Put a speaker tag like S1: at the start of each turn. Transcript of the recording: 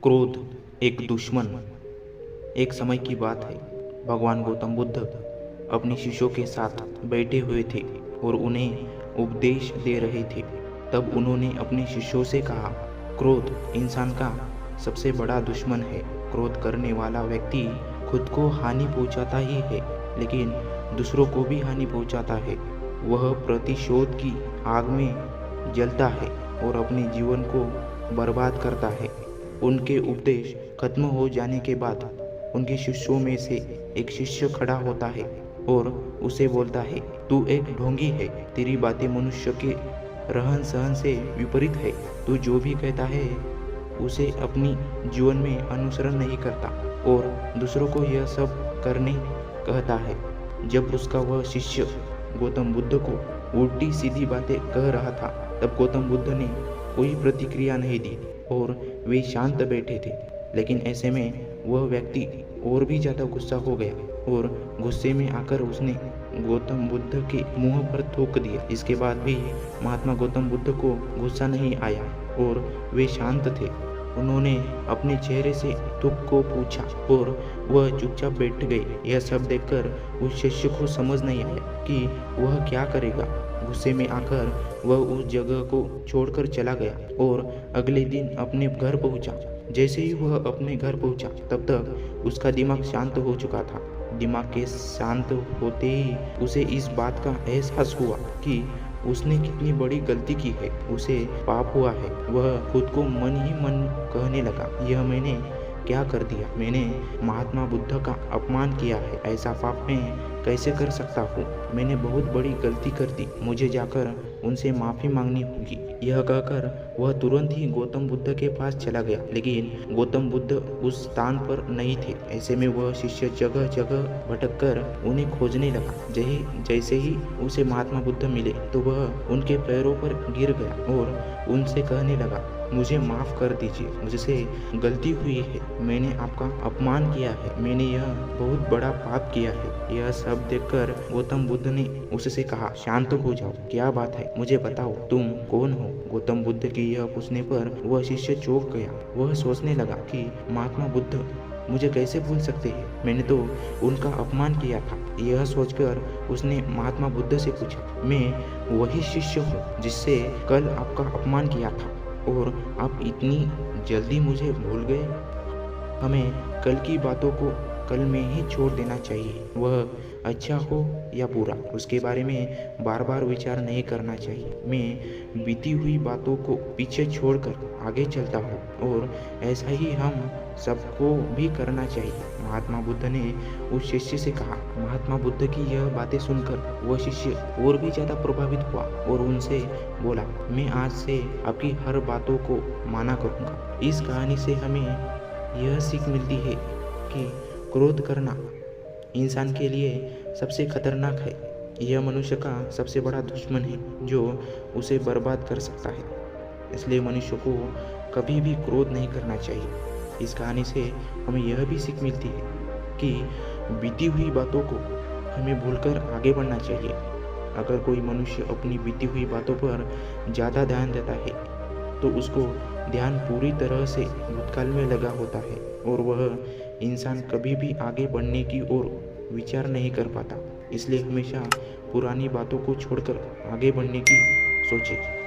S1: क्रोध एक दुश्मन। एक समय की बात है, भगवान गौतम बुद्ध अपने शिष्यों के साथ बैठे हुए थे और उन्हें उपदेश दे रहे थे। तब उन्होंने अपने शिष्यों से कहा, क्रोध इंसान का सबसे बड़ा दुश्मन है। क्रोध करने वाला व्यक्ति खुद को हानि पहुंचाता ही है, लेकिन दूसरों को भी हानि पहुंचाता है। वह प्रतिशोध की आग में जलता है और अपने जीवन को बर्बाद करता है। उनके उपदेश खत्म हो जाने के बाद उनके शिष्यों में से एक शिष्य खड़ा होता है और उसे बोलता है, तू एक ढोंगी है। तेरी बातें मनुष्य के रहन सहन से विपरीत है। तू जो भी कहता है उसे अपनी जीवन में अनुसरण नहीं करता और दूसरों को यह सब करने कहता है। जब उसका वह शिष्य गौतम बुद्ध को उल्टी सीधी बातें कह रहा था, तब गौतम बुद्ध ने कोई प्रतिक्रिया नहीं दी और वे शांत बैठे थे। लेकिन ऐसे में वह व्यक्ति और भी ज़्यादा गुस्सा हो गया और गुस्से में आकर उसने गौतम बुद्ध के मुंह पर थूक दिया। इसके बाद भी महात्मा गौतम बुद्ध को गुस्सा नहीं आया और वे शांत थे। उन्होंने अपने चेहरे से दुख को पूछा और वह चुपचाप बैठ गए। यह सब देखकर उस शिष्य को समझ नहीं आया कि वह क्या करेगा। गुस्से में आकर वह उस जगह को छोड़कर चला गया और अगले दिन अपने घर पहुंचा। जैसे ही वह अपने घर पहुंचा, तब तक उसका दिमाग शांत हो चुका था। दिमाग के शांत होते ही उसे इस बात का एहसास हुआ कि उसने कितनी बड़ी गलती की है। उसे पाप हुआ है। वह खुद को मन ही मन कहने लगा, यह मैंने क्या कर दिया। मैंने महात्मा बुद्ध का अपमान किया है। ऐसा पाप मैं कैसे कर सकता हूँ। मैंने बहुत बड़ी गलती कर दी। मुझे जाकर उनसे माफ़ी मांगनी होगी। यह कहकर वह तुरंत ही गौतम बुद्ध के पास चला गया, लेकिन गौतम बुद्ध उस स्थान पर नहीं थे। ऐसे में वह शिष्य जगह जगह भटककर उन्हें खोजने लगा। जैसे ही उसे महात्मा बुद्ध मिले तो वह उनके पैरों पर गिर गया और उनसे कहने लगा, मुझे माफ़ कर दीजिए। मुझसे गलती हुई है। मैंने आपका अपमान किया है। मैंने यह बहुत बड़ा पाप किया है। यह सब देखकर गौतम बुद्ध ने उससे कहा, शांत हो जाओ। क्या बात है, मुझे बताओ, तुम कौन हो। गौतम बुद्ध के यह पूछने पर वह शिष्य चौंक गया। वह सोचने लगा कि महात्मा बुद्ध मुझे कैसे भूल सकते हैं। मैंने तो उनका अपमान किया था। यह सोचकर उसने महात्मा बुद्ध से पूछा, मैं वही शिष्य हूँ जिससे कल आपका अपमान किया था और आप इतनी जल्दी मुझे भूल गए। हमें कल की बातों को कल में ही छोड़ देना चाहिए। वह अच्छा हो या बुरा, उसके बारे में बार बार विचार नहीं करना चाहिए। मैं बीती हुई बातों को पीछे छोड़कर आगे चलता हूँ और ऐसा ही हम सबको भी करना चाहिए। महात्मा बुद्ध ने उस शिष्य से कहा। महात्मा बुद्ध की यह बातें सुनकर वह शिष्य और भी ज़्यादा प्रभावित हुआ और उनसे बोला, मैं आज से आपकी हर बातों को माना करूँगा। इस कहानी से हमें यह सीख मिलती है कि क्रोध करना इंसान के लिए सबसे खतरनाक है। यह मनुष्य का सबसे बड़ा दुश्मन है जो उसे बर्बाद कर सकता है। इसलिए मनुष्य को कभी भी क्रोध नहीं करना चाहिए। इस कहानी से हमें यह भी सीख मिलती है कि बीती हुई बातों को हमें भूलकर आगे बढ़ना चाहिए। अगर कोई मनुष्य अपनी बीती हुई बातों पर ज़्यादा ध्यान देता है तो उसको ध्यान पूरी तरह से भूतकाल में लगा होता है और वह इंसान कभी भी आगे बढ़ने की ओर विचार नहीं कर पाता। इसलिए हमेशा पुरानी बातों को छोड़कर आगे बढ़ने की सोचें।